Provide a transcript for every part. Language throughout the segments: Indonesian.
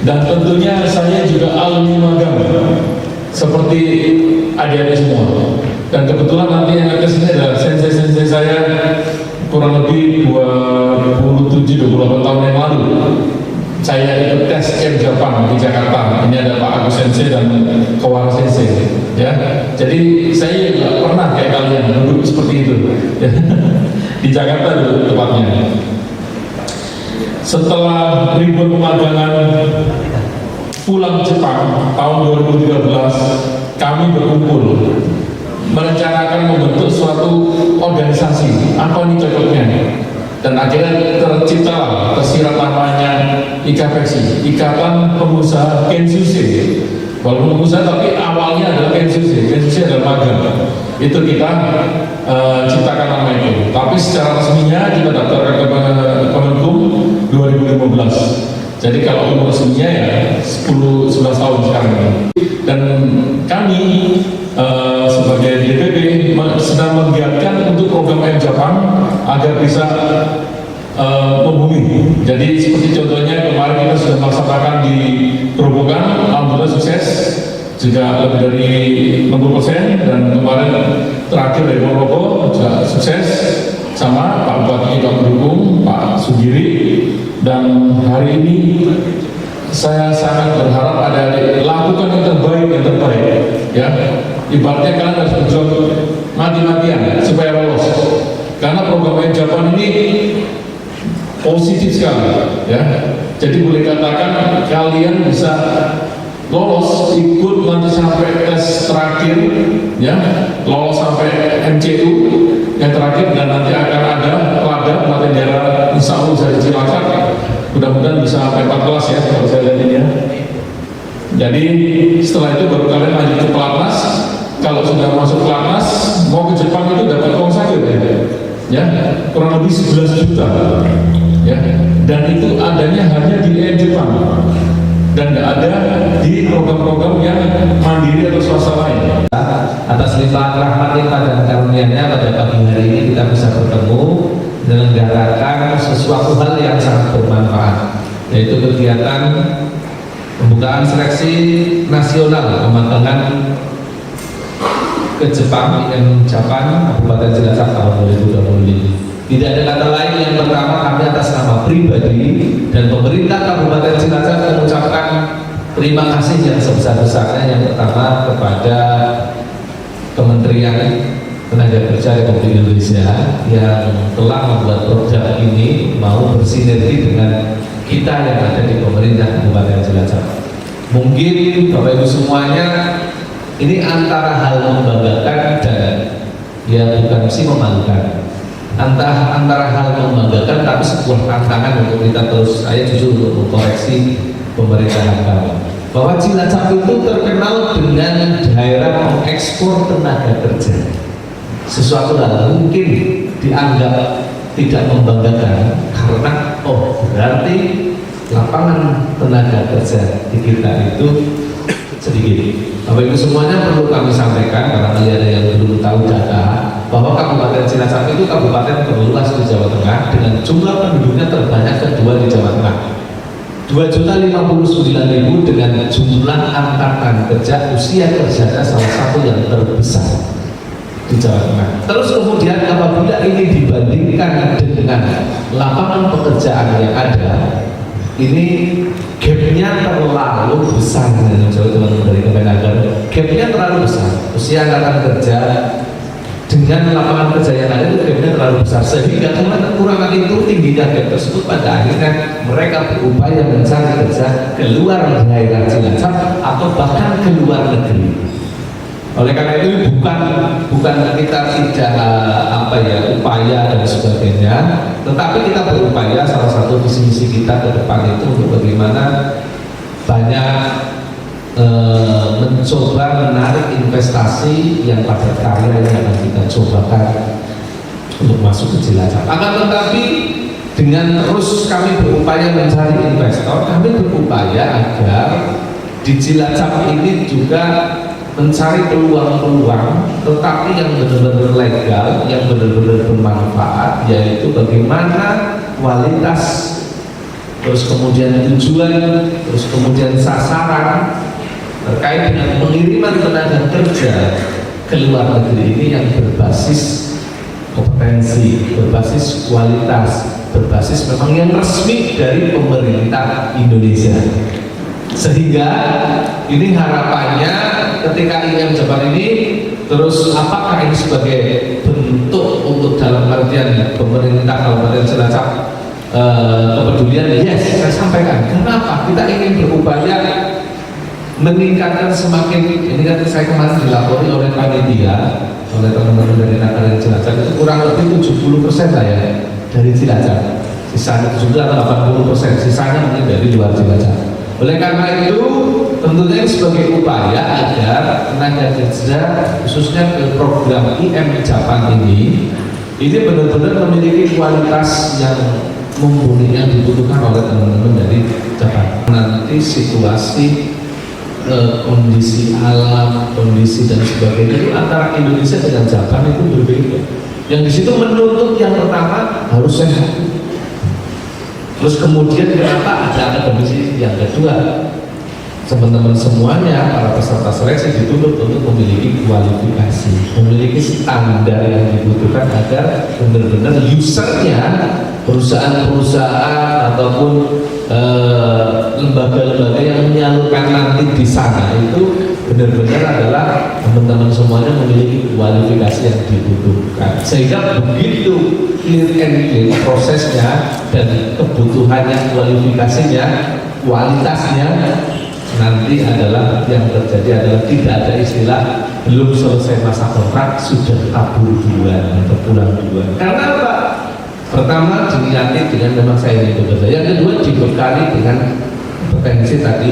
Dan tentunya saya juga alumni magang seperti adik-adik semua. Dan kebetulan nanti yang akan kesini adalah sensei-sensei saya kurang lebih 27-28 tahun yang lalu. Saya ikut tes camp Jepang di Jakarta. Ini ada Pak Agus Sensei dan Kawara Sensei. Ya, jadi saya nggak pernah kayak kalian duduk seperti itu. Di Jakarta dulu tepatnya. Setelah ribuan pemagangan pulang Jepang tahun 2013, kami berkumpul merencanakan membentuk suatu organisasi. Apa nih cocoknya? Dan akhirnya tersirat namanya IKPEXI, Ikatan Pengusaha Kensuke. Walaupun pengusaha tapi awalnya adalah Kensuke. Kensuke adalah magang. Itu kita ciptakan nama itu. Tapi secara resminya kita daftarkan ke Kemenkum 2015. Jadi kalau umur resminya ya 10-11 tahun sekarang ini. Dan kami sebagai DPP sedang menggiatkan untuk program M Jepang agar bisa membumi. Jadi seperti contohnya kemarin kita sudah melaksanakan di Gerobokan, alhamdulillah sukses, juga lebih dari 60%, dan kemarin terakhir dari Ponorogo juga sukses, sama Pak Bupati juga mendukung, Pak Sugiri. Dan hari ini saya sangat berharap adik-adik lakukan yang terbaik ya. Ibaratnya kalian harus berjuang mati-matian supaya lolos, karena program Jepang ini positif sekali ya. Jadi boleh katakan kalian bisa lolos, ikut nanti sampai tes terakhir ya, lolos sampai MCU yang terakhir, dan nanti akan ada pelatihan daerah insya Allah bisa di Cilacap, mudah-mudahan bisa sampai 14 ya kalau saya lihat ini ya. Jadi setelah itu baru kalian lanjut ke pelatnas. Kalau sudah masuk pelatnas, mau ke Jepang itu dapat uang saja ya, kurang lebih 11 juta ya, dan itu adanya hanya di Jepang dan tidak ada di program-program yang mandiri atau swasta lain. Atas limpahan rahmat dan karunia-Nya pada pagi hari ini kita bisa bertemu menyelenggarakan sesuatu hal yang sangat bermanfaat, yaitu kegiatan pembukaan seleksi nasional pemagangan ke Jepang yang Jepang Kabupaten Cilacap tahun 2020. Tidak ada kata lain, yang pertama kami atas nama pribadi dan pemerintah Kabupaten Cilacap mengucapkan terima kasih yang sebesar-besarnya, yang pertama kepada Kementerian Tenaga Kerja Republik Indonesia yang telah membuat program ini mau bersinergi dengan kita yang ada di pemerintah Kabupaten Cilacap. Mungkin Bapak Ibu semuanya, ini antara hal membanggakan dan ya bukan mesti memalukan, antara hal membanggakan tapi sebuah tantangan untuk kita terus. Saya jujur untuk mengkoreksi pemerintahan kami bahwa Cilacap itu terkenal dengan daerah mengekspor tenaga kerja. Sesuatu hal mungkin dianggap tidak membanggakan karena berarti lapangan tenaga kerja di kita itu sedikit. Bapak Ibu semuanya perlu kami sampaikan, karena ada yang belum tahu data, bahwa Kabupaten Cilacap itu kabupaten terluas di Jawa Tengah dengan jumlah penduduknya terbanyak kedua di Jawa Tengah, 2.059.000, dengan jumlah angkatan kerja usia kerjanya salah satu yang terbesar di Jawa Tengah. Terus kemudian apabila ini dibandingkan dengan lapangan pekerjaan yang ada, ini gapnya terlalu besar. Teman-teman dari Kemenaker, gapnya terlalu besar. Usia angkatan kerja dengan lapangan kerja yang ada itu gapnya terlalu besar, sehingga kekurangan itu tingginya gap tersebut pada akhirnya mereka berupaya mencari kerja keluar daerah Cilacap atau bahkan ke luar negeri. Oleh karena itu bukan kita tidak upaya dan sebagainya, tetapi kita berupaya, salah satu visi misi kita ke depan itu untuk bagaimana banyak mencoba menarik investasi yang padat karya yang akan kita cobakan untuk masuk ke Cilacap. Akan tetapi dengan terus kami berupaya mencari investor, kami berupaya agar di Cilacap ini juga mencari peluang-peluang, tetapi yang benar-benar legal, yang benar-benar bermanfaat, yaitu bagaimana kualitas terus kemudian tujuan, terus kemudian sasaran terkait dengan pengiriman tenaga kerja ke luar negeri ini yang berbasis kompetensi, berbasis kualitas, berbasis memang yang resmi dari pemerintah Indonesia. Sehingga ini harapannya ketika IM Japan ini terus apakah ini sebagai bentuk untuk dalam artian pemerintah Kabupaten Cilacap kepedulian? Yes, saya sampaikan. Kenapa? Kita ingin berupaya meningkatkan semakin, ini kan saya kemarin dilapori oleh panitia, oleh teman-teman dari Nagari Cilacap itu kurang lebih 70% lah ya dari Cilacap, sisanya 70 atau 80%, sisanya mungkin dari luar Cilacap. Oleh karena itu tentunya sebagai upaya agar tenaga kerja khususnya ke program IM Japan ini benar-benar memiliki kualitas yang mumpuni yang dibutuhkan oleh teman-teman dari Japan. Nanti situasi kondisi alam, kondisi dan sebagainya itu antara Indonesia dengan Japan itu berbeda. Yang di situ menuntut yang pertama harus sehat. Terus kemudian kenapa ada akademisi yang kedua? Teman-teman semuanya, para peserta seleksi dituntut untuk memiliki kualifikasi, memiliki standar yang dibutuhkan agar benar-benar usernya, perusahaan-perusahaan ataupun lembaga-lembaga yang menyalurkan nanti di sana itu benar-benar adalah teman-teman semuanya memiliki kualifikasi yang dibutuhkan, sehingga begitu clear and clear prosesnya dan kebutuhannya, kualifikasinya, kualitasnya nanti adalah yang terjadi adalah tidak ada istilah belum selesai masa kontrak sudah kabur duluan atau pulang duluan. Karena apa? Pertama diniati dengan memang saya ingin bekerja, yang kedua dibekali dengan potensi tadi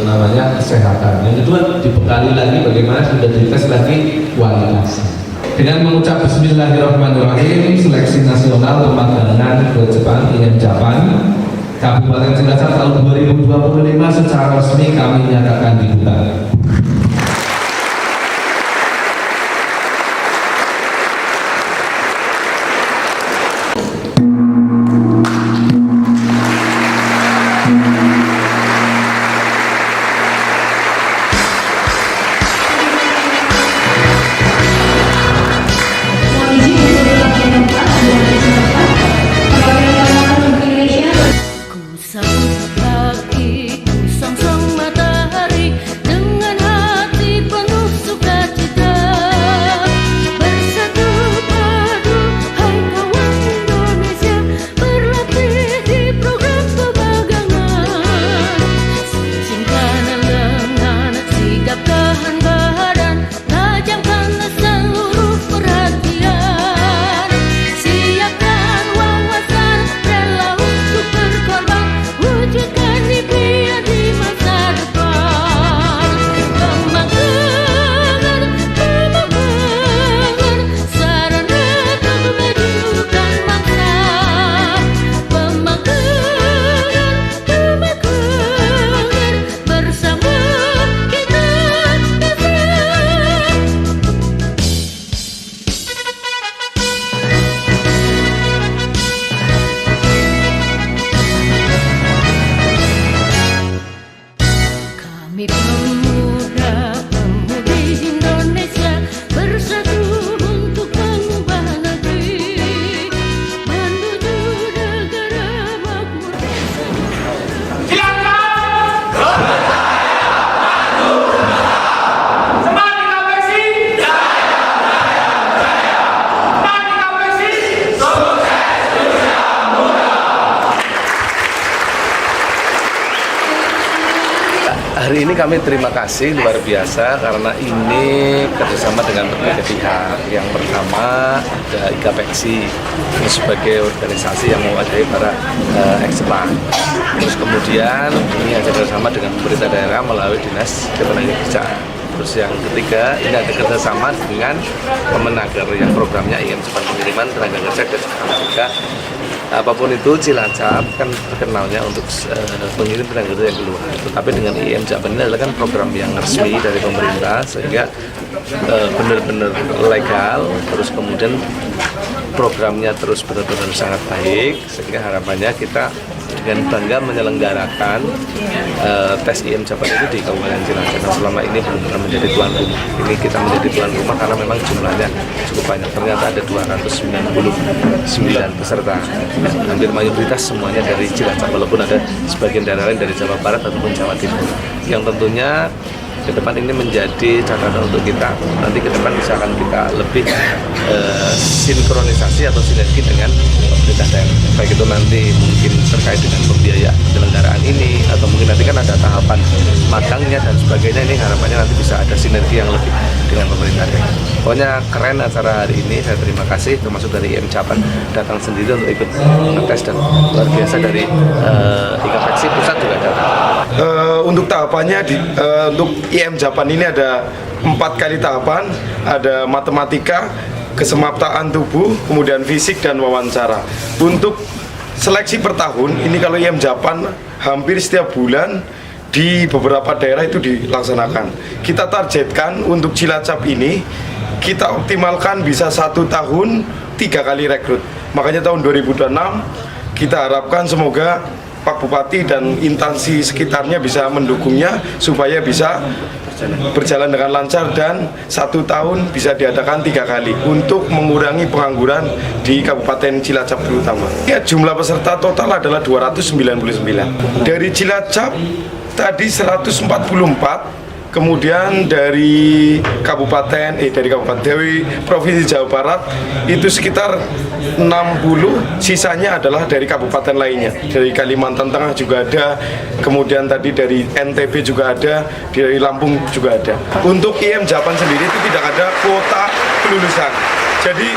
namanya kesehatan, yang kedua dibekali lagi bagaimana sudah dites lagi kualitas. Dengan mengucap Bismillahirrahmanirrahim, seleksi nasional pemagangan ke Jepang IM Japan Kabupaten Cilacap tahun 2025 secara resmi kami nyatakan dibuka. Hari ini kami terima kasih luar biasa karena ini kerjasama dengan berbagai pihak. Yang pertama ada IKPEXI sebagai organisasi yang mewadahi para ekspat. Terus kemudian ini ada kerjasama dengan pemerintah daerah melalui Dinas Ketenagakerjaan. Terus yang ketiga ini ada kerjasama dengan Kemenaker yang programnya IM Japan pengiriman tenaga kerja ke Jepang juga. Apapun itu Cilacap kan terkenalnya untuk mengirim tenaga kerja yang keluar. Tetapi dengan IM Japan ini adalah kan program yang resmi dari pemerintah sehingga benar-benar legal. Terus kemudian programnya terus benar-benar sangat baik, sehingga harapannya kita dengan bangga menyelenggarakan tes IM Japan itu di Kabupaten Cilacap. Nah, selama ini belum pernah menjadi tuan rumah. Ini kita menjadi tuan rumah karena memang jumlahnya cukup banyak. Ternyata ada 299 peserta. Hampir mayoritas semuanya dari Cilacap, walaupun ada sebagian daerah lain dari Jawa Barat ataupun Jawa Timur. Yang tentunya ke depan ini menjadi catatan untuk kita. Nanti ke depan misalkan kita lebih sinkronisasi atau sinergi dengan pemerintah daerah. Baik itu nanti mungkin terkait dengan pembiayaan penyelenggaraan ini, atau mungkin nanti kan ada tahapan magangnya dan sebagainya. Ini harapannya nanti bisa ada sinergi yang lebih dengan pemerintah daerah. Pokoknya keren acara hari ini. Saya terima kasih, termasuk dari IM Japan datang sendiri untuk ikut ngetes, dan luar biasa dari IKAPEXI pusat juga datang. Untuk tahapannya untuk IM Japan ini ada 4 kali tahapan, ada matematika, kesemaptaan tubuh, kemudian fisik dan wawancara. Untuk seleksi per tahun ini kalau IM Japan hampir setiap bulan di beberapa daerah itu dilaksanakan. Kita targetkan untuk Cilacap ini kita optimalkan bisa 1 tahun 3 kali rekrut. Makanya tahun 2026 kita harapkan semoga Pak Bupati dan instansi sekitarnya bisa mendukungnya supaya bisa berjalan dengan lancar dan 1 tahun bisa diadakan 3 kali untuk mengurangi pengangguran di Kabupaten Cilacap terutama. Ya, jumlah peserta total adalah 299. Dari Cilacap tadi 144. Kemudian dari Kabupaten dari Provinsi Jawa Barat itu sekitar 60, sisanya adalah dari kabupaten lainnya. Dari Kalimantan Tengah juga ada, kemudian tadi dari NTB juga ada, dari Lampung juga ada. Untuk IM Japan sendiri itu tidak ada kuota kelulusan. Jadi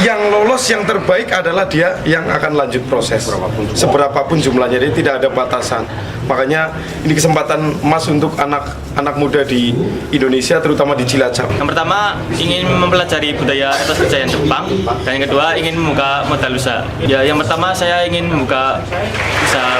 yang lolos yang terbaik adalah dia yang akan lanjut proses seberapapun jumlahnya, jadi tidak ada batasan. Makanya ini kesempatan emas untuk anak muda di Indonesia, terutama di Cilacap. Yang pertama ingin mempelajari budaya etos kejayaan Jepang, dan yang kedua ingin membuka modal usaha. Ya, yang pertama saya ingin membuka usaha